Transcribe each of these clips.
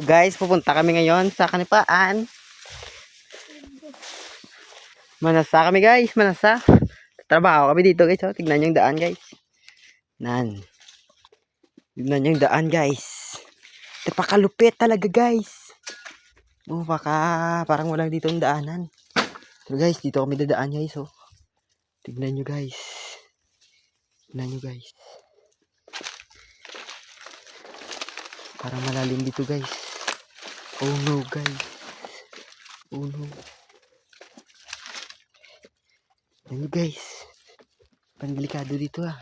Guys, pupunta kami ngayon sa Kanipaan. Manasa kami guys, manasa. Trabaho kami dito guys. Oh. Tignan nyo yung daan guys. Tignan nyo yung daan guys. Napakalupit talaga guys. Oh, parang walang dito yung daanan. So guys, dito kami dadaan guys. Oh. Tignan nyo guys. Tignan nyo guys. Parang malalim dito guys. Oh no guys. Oh no. Tignan nyo guys. Pandelikado dito ah.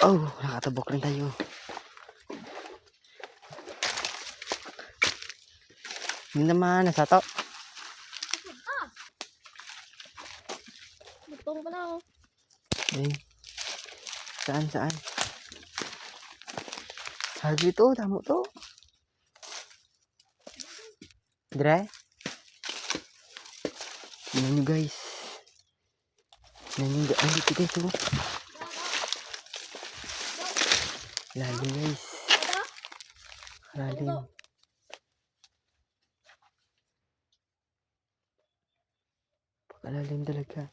Oh, nakatabok rin tayo. Hindi naman, nasa to. Butong pa na oh. Eh, saan? Harbi to, damo to. Dire. Tingnan nyo guys. Tingnan nyo daan dito guys oh. Lalim guys. Lalim. Pakalalim talaga.